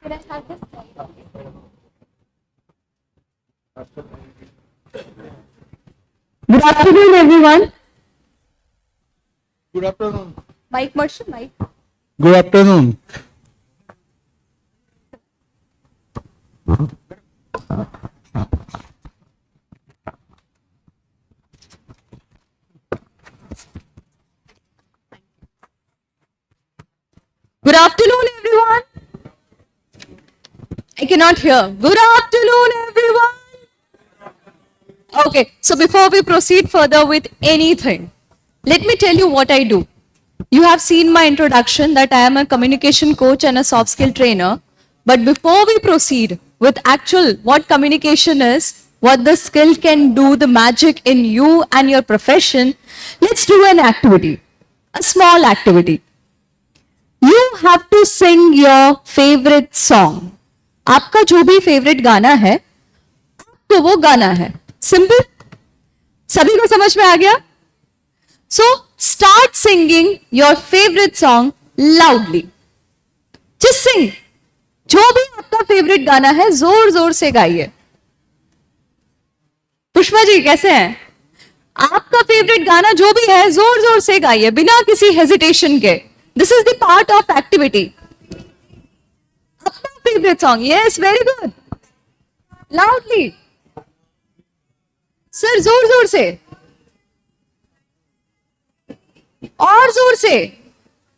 Good afternoon, everyone. Good afternoon. Mike Merchant, Mike. Good afternoon. Good afternoon, everyone. I cannot hear. Good afternoon, everyone. Okay, so before we proceed further with anything, let me tell you what I do. You have seen my introduction that I am a communication coach and a soft skill trainer. But before we proceed with actual what communication is, what the skill can do, the magic in you and your profession, let's do an activity, a small activity. You have to sing your favorite song. आपका जो भी favourite गाना है, तो वो गाना है. Simple. सभी को समझ में आ गया? So start singing your favorite song loudly. Just sing. जो भी आपका फेवरेट गाना है, जोर जोर से गाइए. पुष्पा जी कैसे हैं? आपका फेवरेट गाना जो भी है, जोर जोर से गाइए, बिना किसी हेजिटेशन के. This is the part of activity. अपना favourite song. Yes, very good. Loudly. Sir जोर जोर से. और जोर से.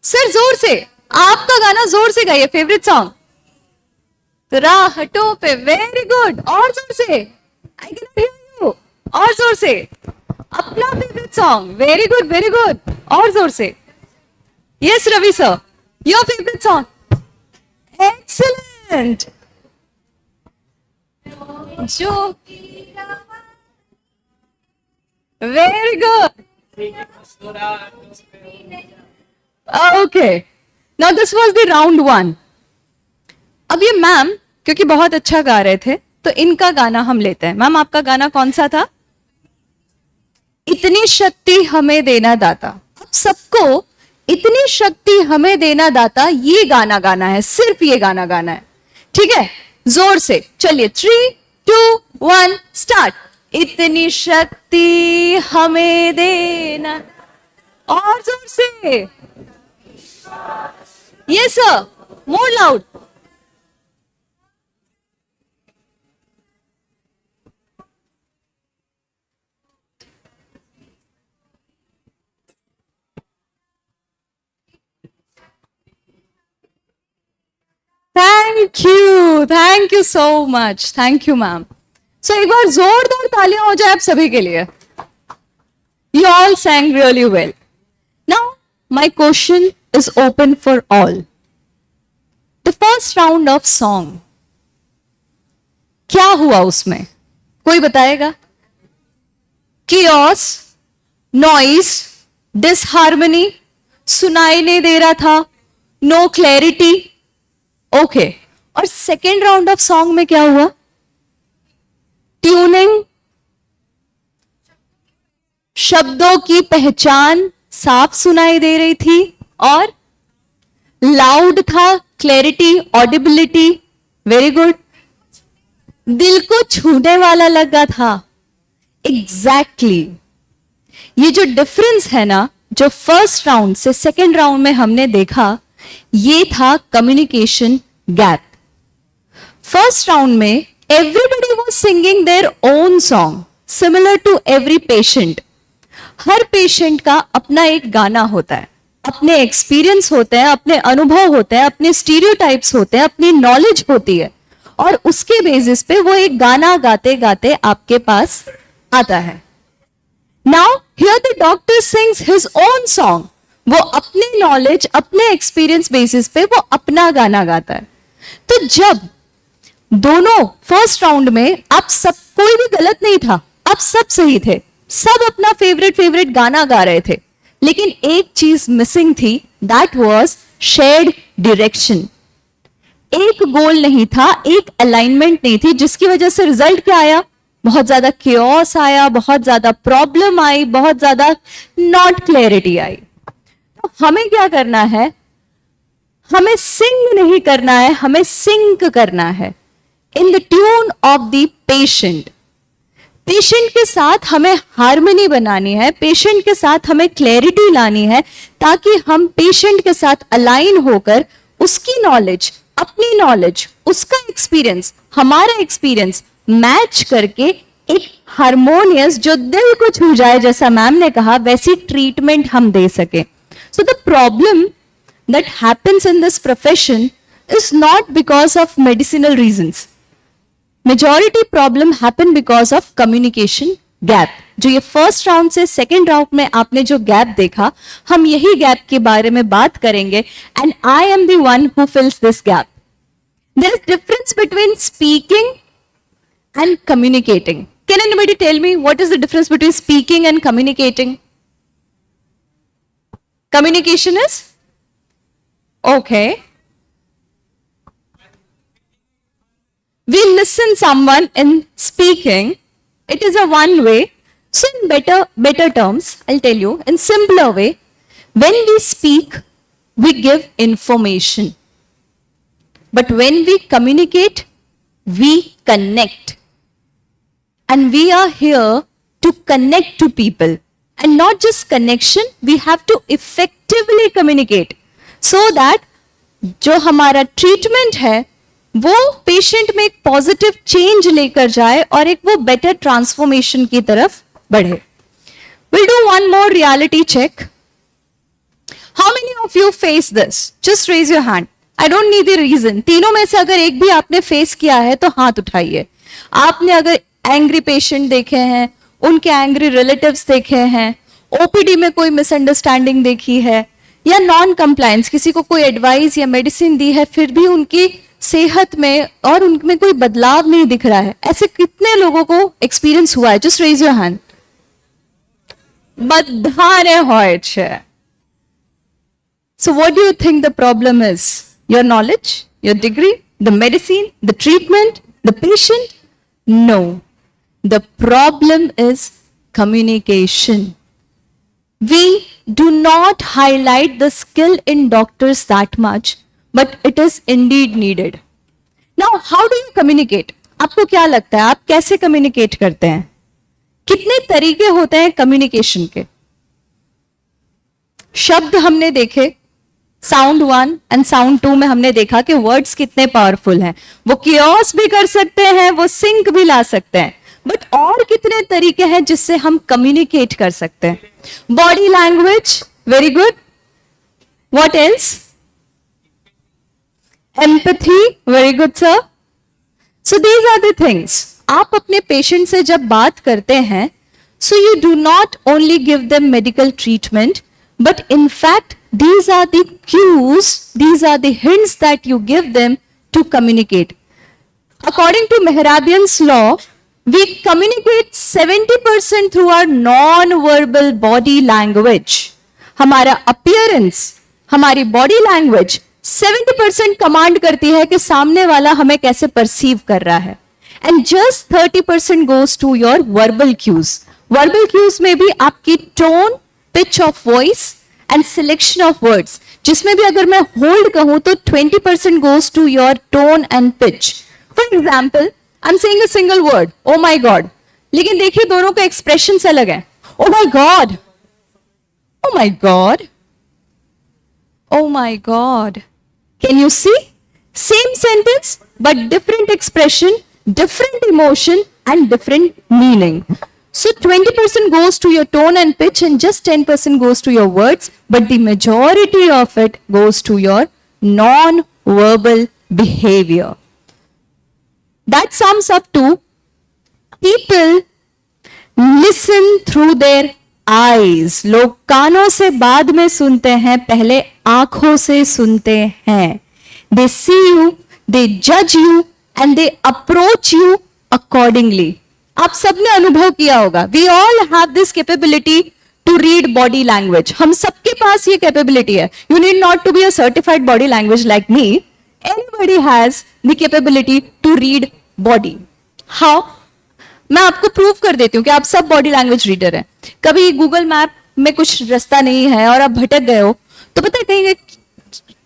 सर जोर से. आपका गाना जोर से गाइए, फेवरेट सॉन्ग. राहटों पे. Very good. और जोर से. I can hear you. और जोर से. अपना favourite song. Very good, very good. और जोर से. Yes, Ravi sir. Your favorite song? Excellent. Jo. Very good. Okay. Now this was the round one. अब ये मैम क्योंकि बहुत अच्छा गा रहे थे तो इनका गाना हम लेते हैं. मैम आपका गाना कौन सा था? इतनी शक्ति हमें देना दाता. अब सबको इतनी शक्ति हमें देना दाता ये गाना गाना है. सिर्फ ये गाना गाना है. ठीक है? जोर से. चलिए 3, 2, 1 स्टार्ट. इतनी शक्ति हमें देना. और जोर से. ये sir. More loud. Thank you so much. Thank you ma'am. So एक बार जोरदार तालियां हो जाए आप सभी के लिए. You all sang really well. Now my question is open for all. The first round of song. क्या हुआ उसमें? कोई बताएगा? Chaos, noise, disharmony, सुनाई नहीं दे रहा था, no clarity. ओके. और सेकेंड राउंड ऑफ सॉन्ग में क्या हुआ? ट्यूनिंग, शब्दों की पहचान साफ सुनाई दे रही थी और लाउड था, क्लैरिटी, ऑडिबिलिटी. Very good. दिल को छूने वाला लगा था. एग्जैक्टली. ये जो डिफरेंस है ना, जो फर्स्ट राउंड से सेकेंड राउंड में हमने देखा, ये था कम्युनिकेशन गैप. फर्स्ट राउंड में everybody was singing their own song similar to every patient. हर पेशेंट का अपना एक गाना होता है, अपने एक्सपीरियंस होते हैं, अपने अनुभव होते हैं, अपने स्टीरियोटाइप्स होते हैं, अपनी नॉलेज होती है और उसके बेसिस पे वो एक गाना गाते गाते आपके पास आता है. Now here the doctor sings his own song. वो अपने नॉलेज, अपने एक्सपीरियंस बेसिस पे वो अपना गाना गाता है. तो जब दोनों फर्स्ट राउंड में आप सब, कोई भी गलत नहीं था, आप सब सही थे, सब अपना फेवरेट गाना गा रहे थे, लेकिन एक चीज मिसिंग थी. That was shared direction. एक गोल नहीं था, एक अलाइनमेंट नहीं थी, जिसकी वजह से रिजल्ट क्या आया? बहुत ज्यादा केओस आया, बहुत ज्यादा प्रॉब्लम आई, बहुत ज्यादा नॉट क्लैरिटी आई. तो हमें क्या करना है? हमें सिंग नहीं करना है, हमें सिंक करना है in the tune of the patient. Patient के साथ हमें हार्मनी बनानी है, पेशेंट के साथ हमें क्लैरिटी लानी है, ताकि हम पेशेंट के साथ अलाइन होकर उसकी नॉलेज, अपनी नॉलेज, उसका एक्सपीरियंस, हमारा एक्सपीरियंस मैच करके एक हार्मोनियस, जो दिल को छू जाए, जैसा मैम ने कहा, वैसी ट्रीटमेंट हम दे सके। So the problem that happens in this profession is not because of medicinal reasons. Majority problem happen because of communication gap. जो ये फर्स्ट राउंड से सेकेंड राउंड में आपने जो गैप देखा, हम यही गैप के बारे में बात करेंगे, and I am the one who fills this gap. There is difference between speaking and communicating. Can anybody tell me what is the difference between speaking and communicating? Communication is okay. We listen someone in speaking. It is a one way. So in better terms, I'll tell you, in simpler way, when we speak, we give information. But when we communicate, we connect. And we are here to connect to people. And not just connection, we have to effectively communicate. So that जो हमारा treatment है वो patient में एक positive change लेकर जाए और एक वो बेटर ट्रांसफॉर्मेशन की तरफ बढ़े। We'll do one more reality check. How many of you face this? Just raise your hand. I don't need the reason. तीनों में से अगर एक भी आपने फेस किया है तो हाथ उठाइए। आपने अगर एंग्री पेशेंट देखे हैं, उनके एंग्री रिलेटिव्स देखे हैं, ओपीडी में कोई मिसअंडरस्टैंडिंग देखी है, या नॉन कंप्लायंस, किसी को कोई एडवाइस या मेडिसिन दी है फिर भी उनकी सेहत में और उनमें कोई बदलाव नहीं दिख रहा है, ऐसे कितने लोगों को एक्सपीरियंस हुआ है? Just raise your hand. बधाने હોય છે। So what do you think the problem is? Your knowledge, your degree, the medicine, the treatment, the patient? No. The problem is communication. We do not highlight the skill in doctors that much, but it is indeed needed. Now, how do you communicate? आपको क्या लगता है, आप कैसे communicate करते हैं? कितने तरीके होते हैं communication के? शब्द हमने देखे, साउंड 1 एंड साउंड 2 में हमने देखा कि वर्ड्स कितने पावरफुल हैं। वो कियोस भी कर सकते हैं, वो सिंक भी ला सकते हैं, बट और कितने तरीके हैं जिससे हम कम्युनिकेट कर सकते हैं? Body language, very good. What else? Empathy, very good sir. So these are the things. आप अपने पेशेंट से जब बात करते हैं, so you do not only give them medical treatment, but in fact these are the cues, these are the hints that you give them to communicate. According to Mehrabian's law, we communicate 70% through our non-verbal body language. हमारा appearance, हमारी body language 70% command करती है कि सामने वाला हमें कैसे perceive कर रहा है, and just 30% goes to your verbal cues. Verbal cues में भी आपकी tone, pitch of voice and selection of words, जिसमें भी अगर मैं hold कहूं तो 20% goes to your tone and pitch. For example, I'm saying a single word, oh my god, लेकिन देखिए दोनों का expressions अलग है। Oh my god, oh my god, oh my god. Can you see? Same sentence but different expression, different emotion and different meaning. So 20% goes to your tone and pitch and just 10% goes to your words, but the majority of it goes to your non-verbal behavior. That sums up to people listen through their eyes. लोग कानों से बाद में सुनते हैं, पहले आंखों से सुनते हैं. They see you, they judge you and they approach you accordingly. आप सबने अनुभव किया होगा. We all have this capability to read body language. हम सबके पास ये capability है. You need not to be a certified body language like me. Anybody has the capability to read body. How? मैं आपको प्रूव कर देती हूँ कि आप सब बॉडी लैंग्वेज रीडर हैं. कभी गूगल मैप में कुछ रास्ता नहीं है और आप भटक गए हो, तो पता है कहीं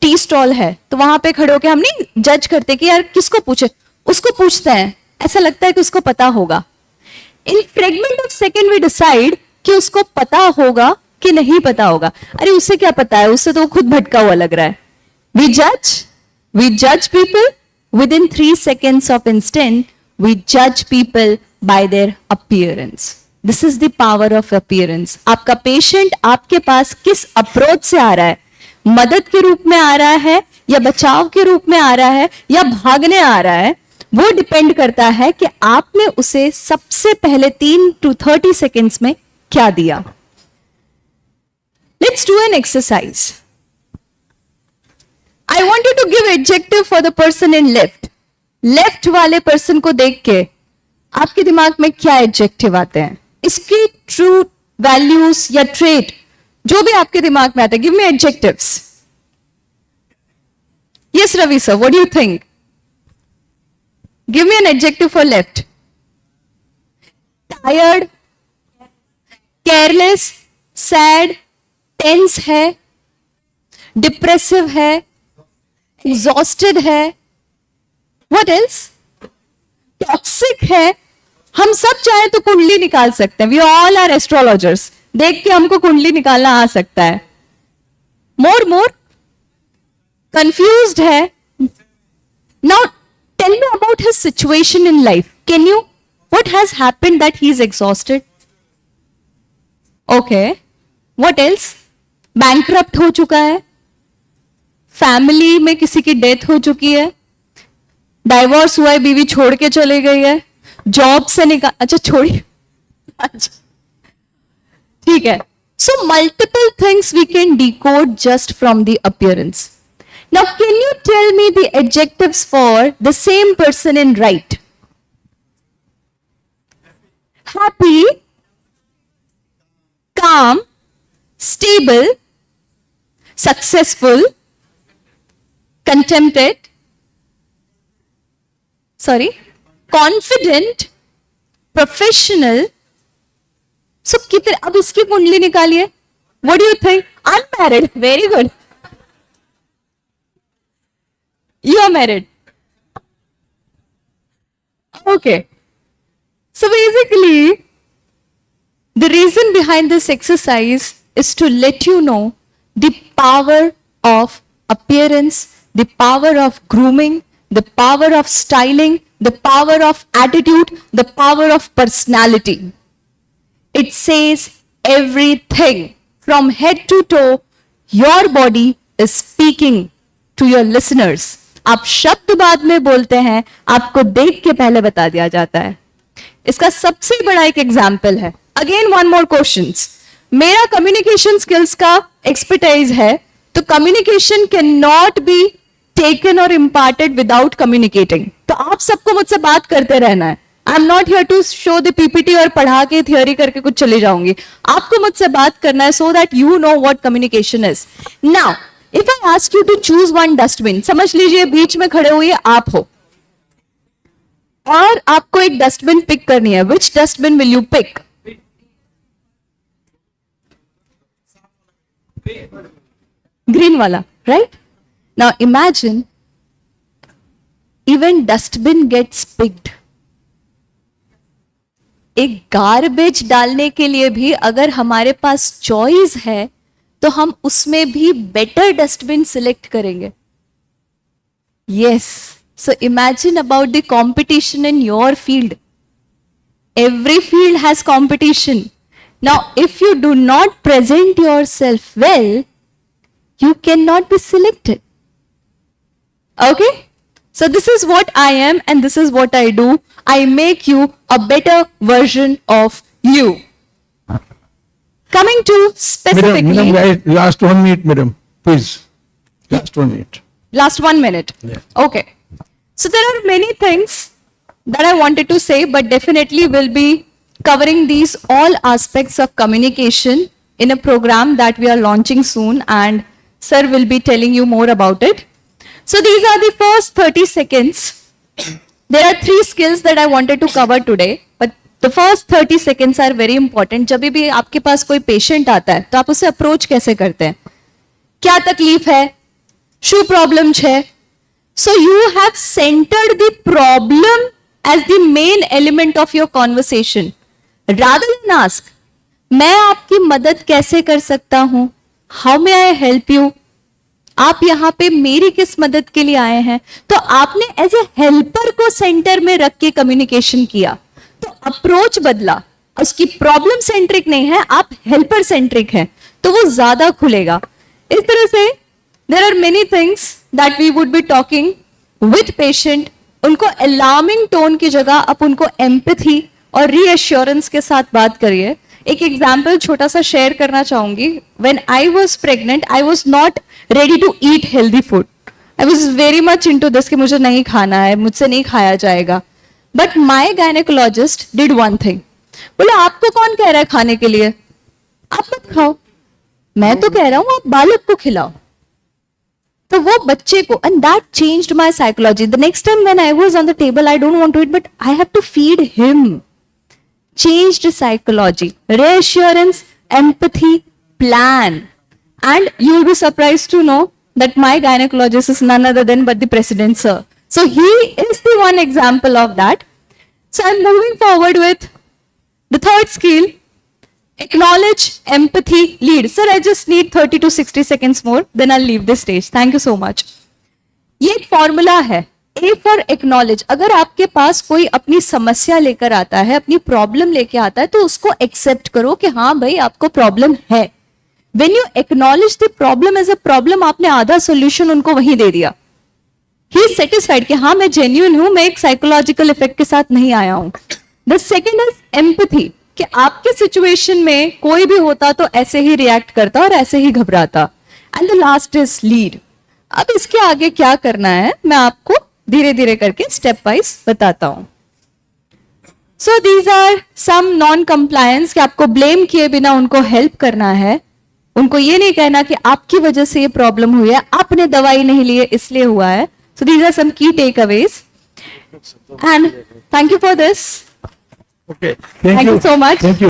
टी स्टॉल है तो वहां पे खड़े होके हम नहीं जज करते कि यार किसको पूछे, उसको पूछते हैं, ऐसा लगता है कि उसको पता होगा. In fragment of second we decide कि उसको पता होगा कि नहीं पता होगा. अरे उसे क्या पता है, उससे तो खुद भटका हुआ लग रहा है. We judge people within 3 seconds of instant. We judge people by their appearance. This is the power of appearance. आपका पेशेंट आपके पास किस अप्रोच से आ रहा है, मदद के रूप में आ रहा है या बचाव के रूप में आ रहा है या भागने आ रहा है, वो डिपेंड करता है कि आपने उसे सबसे पहले 3 to 30 seconds में क्या दिया. Let's do an exercise. I want you to give adjective for the person in left. Left वाले पर्सन को देख के आपके दिमाग में क्या एडजेक्टिव आते हैं, इसकी ट्रू वैल्यूज या ट्रेट जो भी आपके दिमाग में आते हैं. Give me adjectives. Yes Ravi sir, what do you think? Give me an adjective for left. Tired, careless, sad, tense है, डिप्रेसिव है, एग्जॉस्टेड है. What else? टॉक्सिक है. हम सब चाहे तो कुंडली निकाल सकते हैं. We all are astrologers. देख के हमको कुंडली निकालना आ सकता है. मोर confused है. Now tell me about his situation in life. Can you? What has happened that he is exhausted? Okay. What else? Bankrupt हो चुका है. फैमिली में किसी की डेथ हो चुकी है. डाइवोर्स हुआ है, बीवी छोड़ के चले गई है, जॉब से निकाल, अच्छा छोड़ी, अच्छा ठीक है. So multiple things we can decode just from the appearance. Now can you tell me the adjectives for the same person in right? Happy, calm, stable, successful, contented, confident, professional. So कितने, अब इसकी कुंडली निकालिए. What do you think? Unmarried. Very good. You are married. Okay. So basically, the reason behind this exercise is to let you know the power of appearance, the power of grooming, the power of styling, the power of attitude, the power of personality. It says everything from head to toe. Your body is speaking to your listeners. आप शब्द बाद में बोलते हैं, आपको देख के पहले बता दिया जाता है. इसका सबसे बड़ा एक एग्जाम्पल है. Again one more questions. मेरा कम्युनिकेशन स्किल्स का एक्सपर्टाइज है, तो communication can not be taken और इम्पार्टेड विदाउट कम्युनिकेटिंग. तो आप सबको मुझसे बात करते रहना है. I am not here to show the PPT और पढ़ा के थियोरी करके कुछ चले जाऊंगी. आपको मुझसे बात करना है so that you know what communication is. Now if I ask you to choose one dustbin, समझ लीजिए बीच में खड़े हुए आप हो और आपको एक डस्टबिन पिक करनी है. Which dustbin will you pick? Green वाला, right? Now imagine even dustbin gets picked. एक गार्बेज डालने के लिए भी अगर हमारे पास चॉइस है तो हम उसमें भी बेटर डस्टबिन सिलेक्ट करेंगे. Yes. So imagine about the competition in your field. Every field has competition. Now if you do not present yourself well, you cannot be selected. Okay? So this is what I am and this is what I do. I make you a better version of you. Coming to specifically... Madam, last 1 minute, madam. Please. Last 1 minute. Last 1 minute. Yeah. Okay. So there are many things that I wanted to say, but definitely will be covering these all aspects of communication in a program that we are launching soon, and Sir will be telling you more about it. So these are the first 30 seconds. There are 3 skills that I wanted to cover today, but the first 30 seconds are very important. जब भी आपके पास कोई patient आता है तो आप उसे approach कैसे करते हैं, क्या तकलीफ है, શું પ્રોબ્લેમ છે? So you have centered the problem as the main element of your conversation. Rather than ask, मैं आपकी मदद कैसे कर सकता हूं? How may I help you? आप यहाँ पे मेरी किस मदद के लिए आए हैं? तो आपने एज ए हेल्पर को सेंटर में रख के कम्युनिकेशन किया, तो अप्रोच बदला. उसकी प्रॉब्लम सेंट्रिक नहीं है, आप हेल्पर सेंट्रिक हैं, तो वो ज्यादा खुलेगा. इस तरह से there are many things that we would be talking with patient. उनको अलार्मिंग टोन की जगह आप उनको एम्पैथी और रीअश्योरेंस के साथ बात करिए. एक एग्जाम्पल छोटा सा शेयर करना चाहूंगी. When I was pregnant, I was not ready to eat healthy food. I was very much into this कि मुझे नहीं खाना है, मुझसे नहीं खाया जाएगा. But my gynaecologist did one thing. बोले आपको कौन कह रहा है खाने के लिए? आप मत खाओ. मैं तो कह रहा हूं आप बालक को खिलाओ. तो वो बच्चे को, and that changed my psychology. The next time when I was on the table, I don't want to eat but I have to feed him. Changed psychology, reassurance, empathy, plan. And you will be surprised to know that my gynecologist is none other than but the president, sir. So he is the one example of that. So I'm moving forward with the third skill, acknowledge, empathy, lead. Sir, I just need 30 to 60 seconds more, then I'll leave this stage. Thank you so much. ये एक formula है, A for acknowledge. अगर आपके पास कोई अपनी समस्या लेकर आता है, अपनी प्रॉब्लम लेके आता है, तो उसको एक्सेप्ट करो कि हाँ भाई आपको प्रॉब्लम है. When you acknowledge the problem as a problem, आपने आधा सोल्यूशन उनको वहीं दे दिया. ही इज सेटिस्फाइड कि हाँ मैं जेन्युइन हूं, मैं एक साइकोलॉजिकल इफेक्ट के साथ नहीं आया हूं. द सेकेंड इज एम्पैथी, कि आपके सिचुएशन में कोई भी होता तो ऐसे ही रिएक्ट करता और ऐसे ही घबराता. And the last is lead. अब इसके आगे क्या करना है मैं आपको धीरे धीरे करके स्टेप वाइज बताता हूं. So these are some non compliance, कि आपको ब्लेम किए बिना उनको हेल्प करना है. उनको ये नहीं कहना कि आपकी वजह से ये प्रॉब्लम हुई है, आपने दवाई नहीं ली है इसलिए हुआ है. सो these are some key takeaways and thank you for this. Okay. Thank you so much. Thank you.